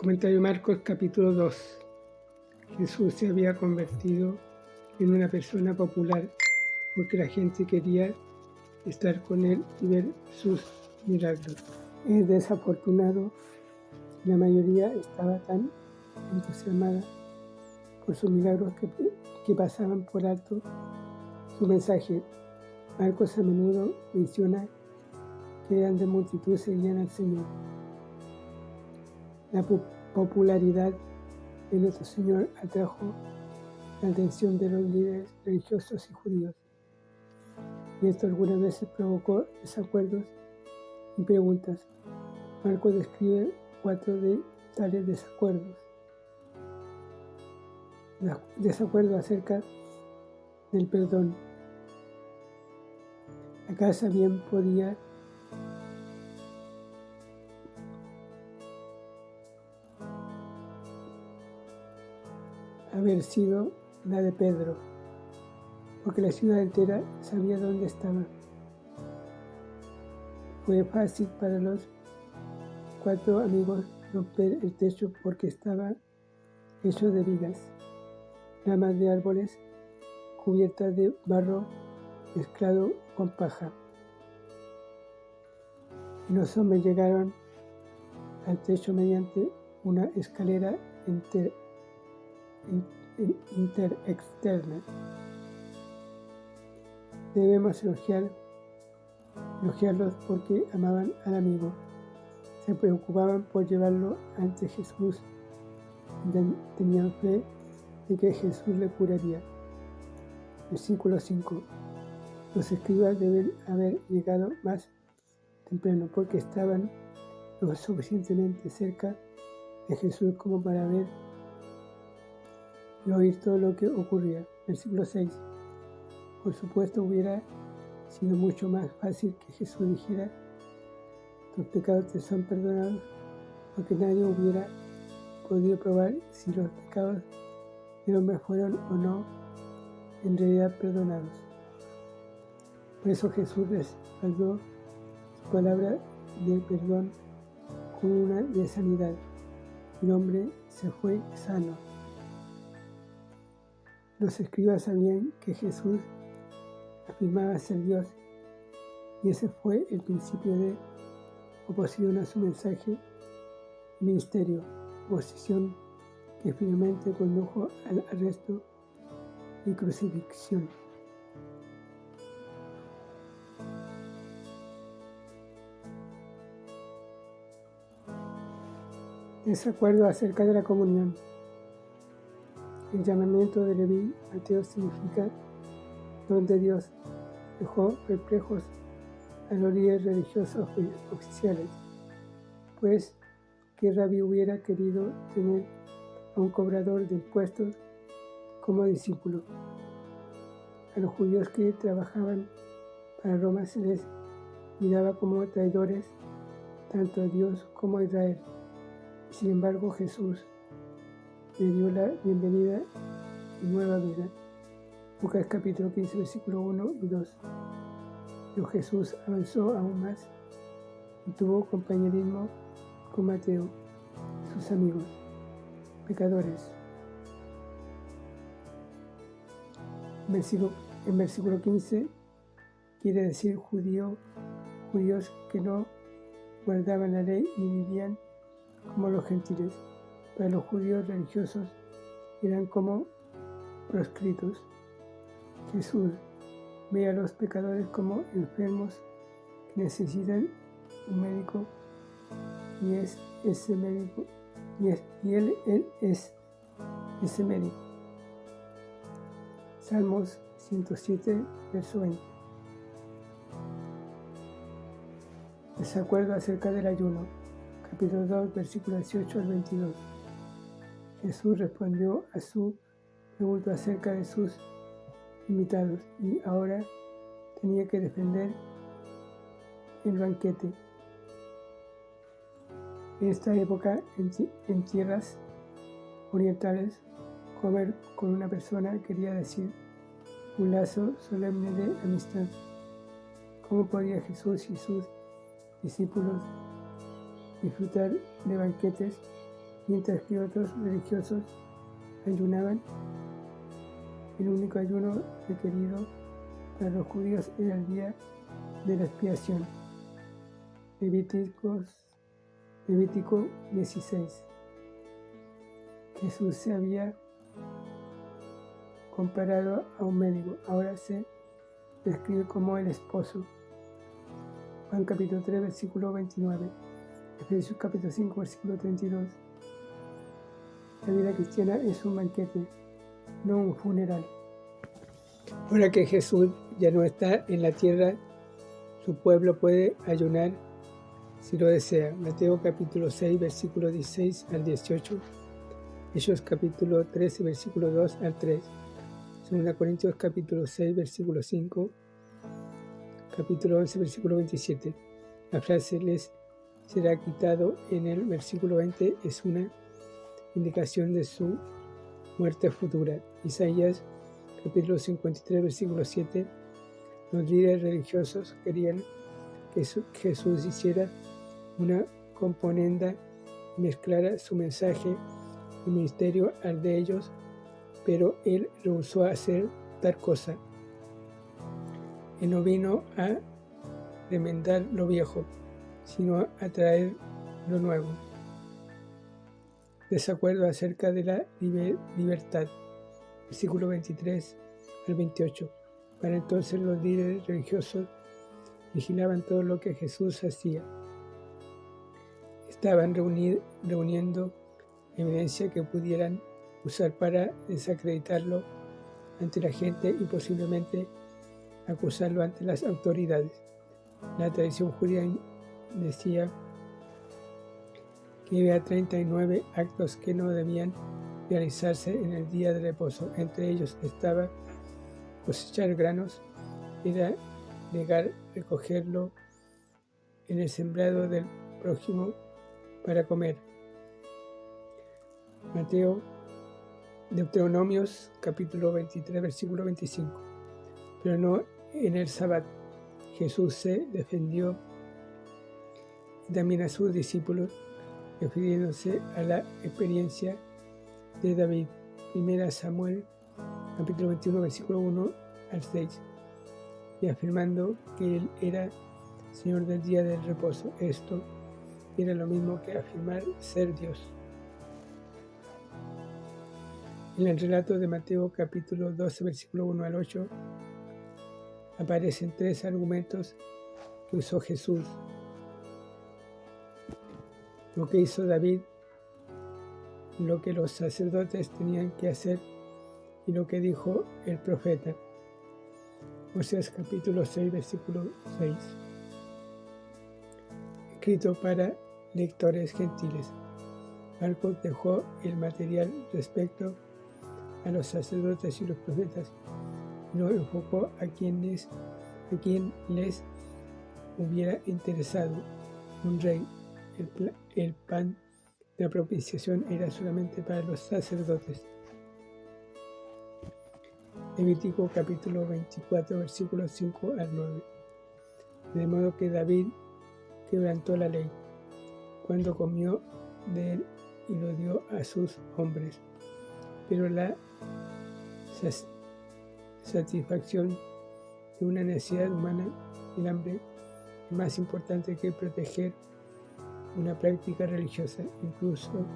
Comentario Marcos capítulo 2. Jesús se había convertido en una persona popular porque la gente quería estar con él y ver sus milagros. Es desafortunado si la mayoría estaba tan entusiasmada por sus milagros que pasaban por alto su mensaje. Marcos a menudo menciona que grandes multitudes seguían al Señor. La popularidad de nuestro Señor atrajo la atención de los líderes religiosos y judíos, y esto algunas veces provocó desacuerdos y preguntas. Marcos describe 4 de tales desacuerdos. Desacuerdo acerca del perdón. La casa bien podía haber sido la de Pedro, porque la ciudad entera sabía dónde estaba. Fue fácil para los 4 amigos romper el techo porque estaba hecho de vigas, ramas de árboles cubiertas de barro mezclado con paja. Y los hombres llegaron al techo mediante una escalera interexterna. Debemos elogiarlos porque amaban al amigo. Se preocupaban por llevarlo ante Jesús y tenían fe de que Jesús le curaría. Versículo 5. Los escribas deben haber llegado más temprano porque estaban lo suficientemente cerca de Jesús como para ver y oír todo lo que ocurría. Versículo 6. Por supuesto, hubiera sido mucho más fácil que Jesús dijera: tus pecados te son perdonados, porque nadie hubiera podido probar si los pecados del hombre fueron o no en realidad perdonados. Por eso Jesús respaldó su palabra de perdón con una de sanidad. El hombre se fue sano. Los escribas sabían que Jesús afirmaba ser Dios, y ese fue el principio de oposición a su mensaje y ministerio, oposición que finalmente condujo al arresto y crucifixión. Desacuerdo acerca de la comunión. El llamamiento de Leví Mateo significa don de Dios. Dejó perplejos a los líderes religiosos oficiales, pues ¿qué rabí hubiera querido tener a un cobrador de impuestos como discípulo? A los judíos que trabajaban para Roma se les miraba como traidores tanto a Dios como a Israel. Y sin embargo Jesús le dio la bienvenida y nueva vida. Lucas capítulo 15, versículo 1 y 2. Pero Jesús avanzó aún más y tuvo compañerismo con Mateo y sus amigos, pecadores. En versículo 15 quiere decir judíos que no guardaban la ley y vivían como los gentiles. Para los judíos religiosos eran como proscritos. Jesús ve a los pecadores como enfermos que necesitan un médico y es ese médico y él es ese médico. Salmos 107, verso 20. Desacuerdo acerca del ayuno. Capítulo 2, versículo 18 al 22. Jesús respondió a su pregunta acerca de sus invitados y ahora tenía que defender el banquete. En esta época, en tierras orientales, comer con una persona quería decir un lazo solemne de amistad. ¿Cómo podía Jesús y sus discípulos disfrutar de banquetes mientras que otros religiosos ayunaban. El único ayuno requerido para los judíos era el día de la expiación. Levítico 16. Jesús se había comparado a un médico, ahora se describe como el esposo. Juan capítulo 3, versículo 29. Efesios capítulo 5, versículo 32. La vida cristiana es un banquete, no un funeral. Ahora que Jesús ya no está en la tierra, su pueblo puede ayunar si lo desea. Mateo capítulo 6, versículo 16 al 18. Hechos capítulo 13, versículo 2 al 3. 2 Corintios capítulo 6, versículo 5. Capítulo 11, versículo 27. La frase les será quitado en el versículo 20 es una indicación de su muerte futura. Isaías capítulo 53, versículo 7. Los líderes religiosos querían que Jesús hiciera una componenda y mezclara su mensaje y ministerio al de ellos, pero él rehusó hacer tal cosa. Él no vino a remendar lo viejo, sino a traer lo nuevo. Desacuerdo acerca de la libertad. Versículo 23 al 28. Para entonces los líderes religiosos vigilaban todo lo que Jesús hacía. Estaban reuniendo evidencia que pudieran usar para desacreditarlo ante la gente y posiblemente acusarlo ante las autoridades. La tradición judía decía que había 39 actos que no debían realizarse en el día de reposo. Entre ellos estaba cosechar granos, era legal recogerlo en el sembrado del prójimo para comer. Deuteronomios capítulo 23, versículo 25. Pero no en el Sabbat. Jesús se defendió y también a sus discípulos, refiriéndose a la experiencia de David. 1 Samuel capítulo 21, versículo 1 al 6. Y afirmando que él era Señor del día del reposo. Esto era lo mismo que afirmar ser Dios. En el relato de Mateo capítulo 12, versículo 1 al 8, aparecen 3 argumentos que usó Jesús. Lo que hizo David, lo que los sacerdotes tenían que hacer y lo que dijo el profeta. Oseas capítulo 6, versículo 6. Escrito para lectores gentiles. Marcos dejó el material respecto a los sacerdotes y los profetas y lo enfocó a quien les hubiera interesado. Un rey. El pan de la propiciación era solamente para los sacerdotes. Levítico capítulo 24, versículos 5 al 9. De modo que David quebrantó la ley cuando comió de él y lo dio a sus hombres. Pero la satisfacción de una necesidad humana, el hambre, es más importante que proteger una práctica religiosa, incluso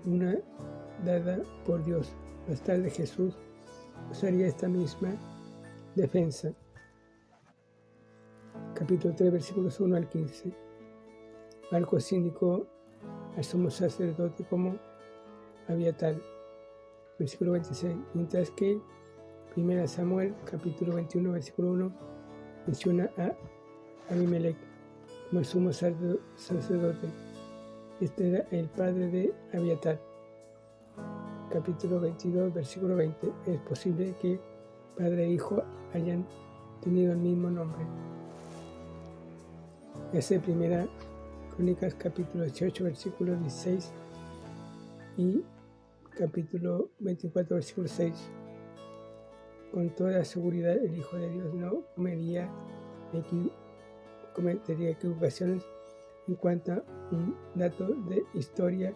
una dada por Dios. Más tarde Jesús usaría esta misma defensa. Capítulo 3, versículos 1 al 15. Marcos indicó al sumo sacerdote como Abiatar. Versículo 26. Mientras que 1 Samuel, capítulo 21, versículo 1, menciona a Abimelech como el sumo sacerdote. Este era el padre de Abiatar. Capítulo 22, versículo 20. Es posible que padre e hijo hayan tenido el mismo nombre. Ese primera Crónicas capítulo 18, versículo 16 y capítulo 24, versículo 6. Con toda seguridad el Hijo de Dios no cometería equivocaciones en cuanto a un dato de historia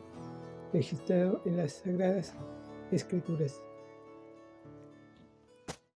registrado en las Sagradas Escrituras.